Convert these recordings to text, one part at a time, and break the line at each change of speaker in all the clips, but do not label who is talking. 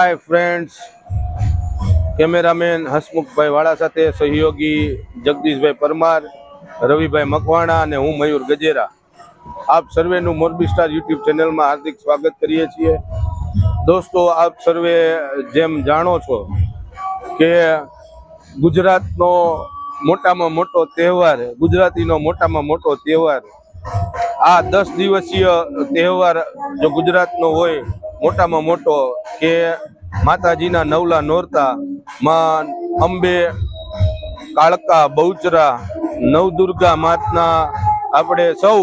Hi friends, cameraman Hasmukhbhai वाला साथे सहयोगी जगदीशभाई परमार, रविभाई मकवाणा અને હું મયુર ગજેરા આપ સર્વેનું મોરબી સ્ટાર યુટ્યુબ ચેનલમાં હાર્દિક સ્વાગત કરીએ છીએ। દોસ્તો, આપ સર્વે જેમ જાણો છો કે ગુજરાતનો મોટામાં મોટો તહેવાર, ગુજરાતીનો મોટામાં મોટો તહેવાર, આ 10 દિવસીય તહેવાર જો ગુજરાતનો હોય મોટામાં મોટો કે માતાજીના નવલા નોરતા, માં અંબે, કાળકા, બહુચરા, નવદુર્ગા માતના આપણે સૌ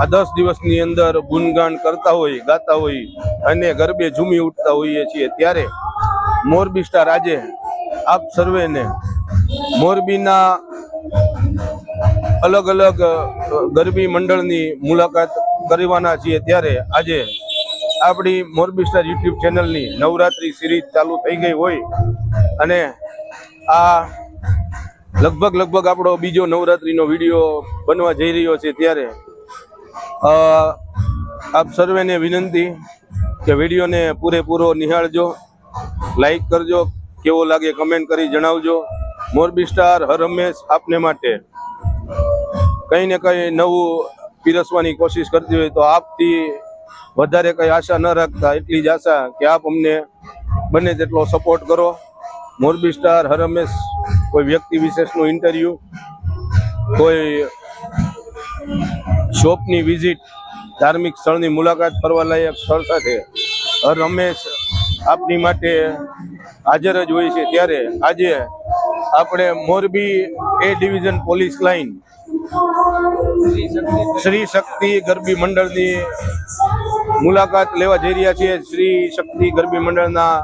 આ 10 દિવસની અંદર ગુણગાન કરતા હોય, ગાતા હોય અને ગરબે ઝૂમી ઉઠતા હોઈએ છીએ। ત્યારે મોરબી સ્ટાર આજે આપ સર્વેને મોરબીના અલગ અલગ ગરબી મંડળની મુલાકાત કરવાના છીએ। ત્યારે આજે આપણી મોરબી સ્ટાર યુટ્યુબ ચેનલની નવરાત્રી સિરીઝ ચાલુ થઈ ગઈ હોય અને આ લગભગ આપણો બીજો નવરાત્રીનો વિડીયો બનવા જઈ રહ્યો છે। ત્યારે આપ સર્વેને વિનંતી કે વિડીયોને પૂરેપૂરો નિહાળજો, લાઈક કરજો, કેવો લાગે કમેન્ટ કરી જણાવજો। મોરબી સ્ટાર હર હંમેશ આપને માટે કંઈ ને કંઈ નવું પીરસવાની કોશિશ કરતી હોય તો આપથી વધારે કંઈ આશા ન રાખતા, એટલી જ આશા કે આપ અમને બને તેટલો સપોર્ટ કરો। મોરબી સ્ટાર હર હંમેશ કોઈ વ્યક્તિ વિશેષનું ઇન્ટરવ્યૂ, કોઈ શોપની વિઝિટ, ધાર્મિક સ્થળની મુલાકાત, ફરવાલાયક સ્થળ સાથે હર હંમેશ આપની માટે હાજર જ હોય છે। ત્યારે આજે આપણે મોરબી એ division police line Shri Shakti Garbi મંડળની મુલાકાત લેવા જઈ રહ્યા છીએ। શ્રી શક્તિ ગરબી મંડળના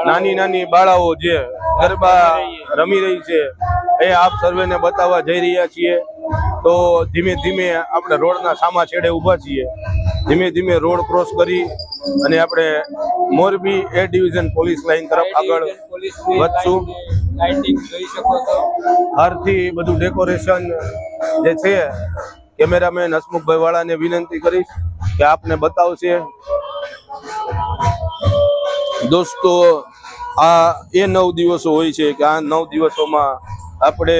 નાની બાળાઓ જે ગરબા રમી રહી છે એ આપ સર્વેને બતાવવા જઈ રહ્યા છીએ। તો ધીમે ધીમે આપણે રોડના સામા છેડે ઊભા છીએ, ધીમે ધીમે રોડ ક્રોસ કરી અને આપણે મોરબી એ ડિવિઝન પોલીસ લાઇન તરફ આગળ વધશું। હારથી બધું ડેકોરેશન જે છે કેમેરામેન હસમુખભાઈ વાળાને વિનંતી કરીશ કે આપને બતાવશે। દોસ્તો, આ એ 9 દિવસો હોય છે કે આ 9 દિવસોમાં આપણે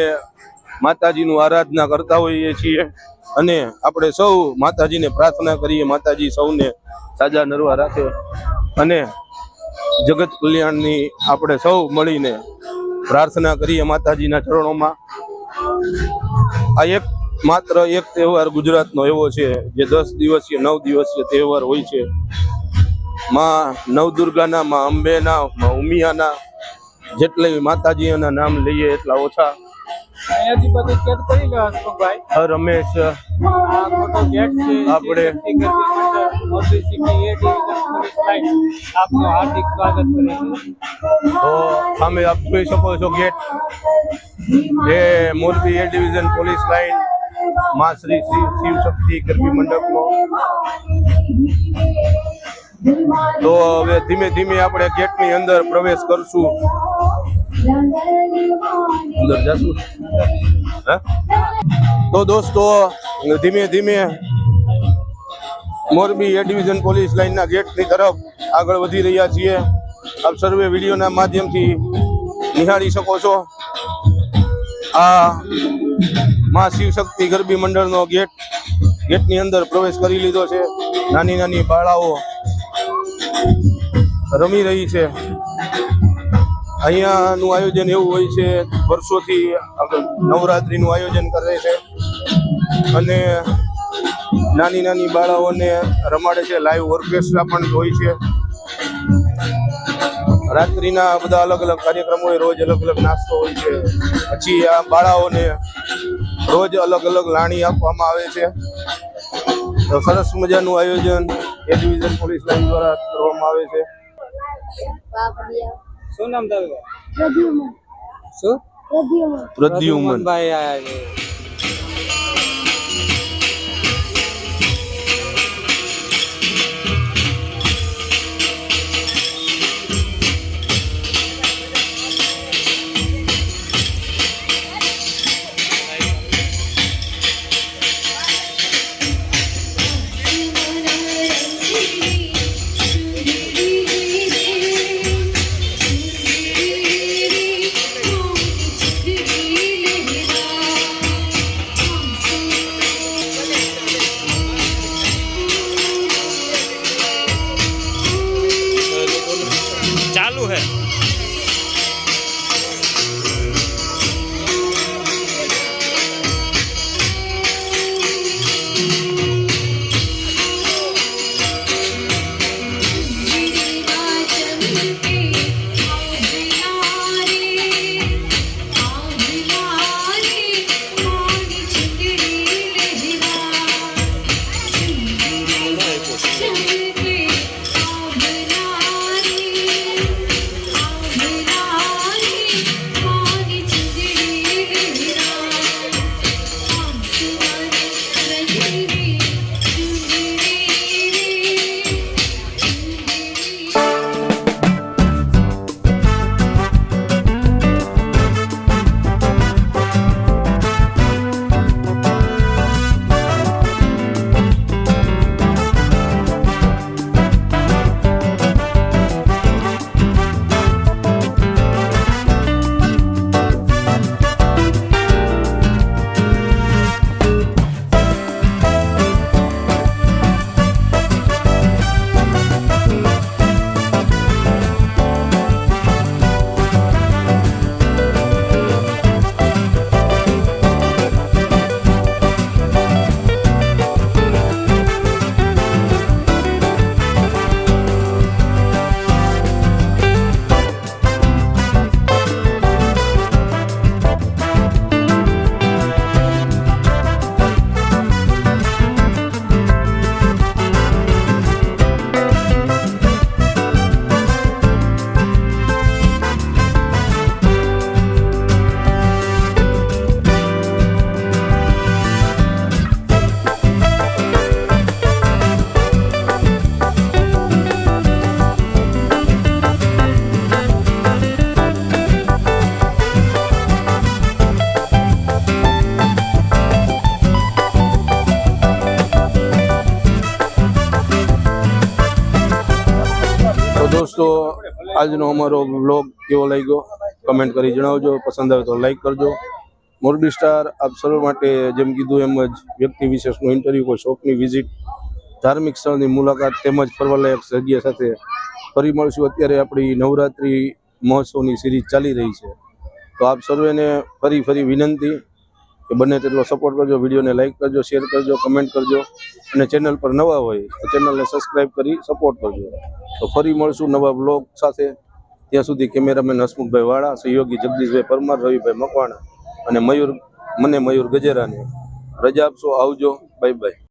માતાજીનું આરાધના કરતા હોઈએ છીએ અને આપણે સૌ માતાજીને પ્રાર્થના કરીએ, માતાજી સૌને સાજા નરવા રાખે અને જગત કલ્યાણની આપણે સૌ મળીને પ્રાર્થના કરીએ માતાજીના ચરણોમાં। આ માત્ર એક તહેવાર ગુજરાતનો એવો છે જે 10 દિવસીય 9 દિવસીય તહેવાર હોય છે। માં નવદુર્ગાના, માં અંબેના, માં ઉમિયાના જેટલી માતાજીઓના નામ લઈએ એટલા ઓછા। હર હંમેશ આપણે
હાર્દિક સ્વાગત કરે છે।
તો સામે આપ જોઈ શકો છો ગેટ જે મોરબી એ ડિવિઝન પોલીસ લાઇન માં શ્રી શિવ શક્તિ ગરબી મંડપનો। તો હવે ધીમે ધીમે આપણે ગેટની અંદર પ્રવેશ કરશું, અંદર જશું। તો દોસ્તો, ધીમે ધીમે મોરબી એ ડિવિઝન પોલીસ લાઇનના ગેટની તરફ આગળ વધી રહ્યા છીએ। આપ સર્વે વિડીયોના માધ્યમથી નિહાળી શકો છો। આ માં શિવશક્તિ ગરબી મંડળનો ગેટની અંદર પ્રવેશ કરી લીધો છે। નાની બાળાઓ રમી રહી છે। અહીંયાનું આયોજન એવું હોય છે, વર્ષોથી નવરાત્રીનું આયોજન કરે છે અને નાની બાળાઓને રમાડે છે। લાઈવ ઓર્કેસ્ટ્રા પણ હોય છે। રાત્રિના બધા અલગ અલગ કાર્યક્રમો હોય, રોજ અલગ અલગ નાસ્તો હોય છે। પછી આ બાળાઓને રોજ અલગ અલગ લાણી આપવામાં આવે છે। તો સરસ મજાનું આયોજન એ ડિવિઝન પોલીસ લાઇન દ્વારા કરવામાં આવે છે।
શું નામ તારું?
પ્રદ્યુમન
ભાઈ આયા છે।
દોસ્તો, આજનો અમારો બ્લોગ કેવો લાગ્યો કમેન્ટ કરી જણાવજો. પસંદ આવે તો લાઈક કરજો. મોરબી સ્ટાર આપ સર્વ માટે જેમ કીધું એમ જ વ્યક્તિ વિશેષનું ઇન્ટરવ્યૂ, કોઈ શોપની વિઝિટ, ધાર્મિક સ્થળની મુલાકાત તેમજ ફરવાલાયક જગ્યા સાથે ફરી મળશું. અત્યારે આપણી નવરાત્રિ મહોત્સવની સિરીઝ ચાલી રહી છે, તો આપ સર્વેને ફરી વિનંતી કે બને તેટલો સપોર્ટ કરજો. વિડીયોને લાઈક કરજો, શેર કરજો, કમેન્ટ કરજો અને ચેનલ પર નવા હોય તો ચેનલને સબસ્ક્રાઈબ કરી સપોર્ટ કરજો. તો ફરી મળશું નવા બ્લોગ સાથે. ત્યાં સુધી કેમેરામેન હસમુખભાઈ વાળા, સહયોગી જગદીશભાઈ પરમાર, રવિભાઈ મકવાણા અને મયુર ગજેરાને રજા આપશો. આવજો, બાય બાય.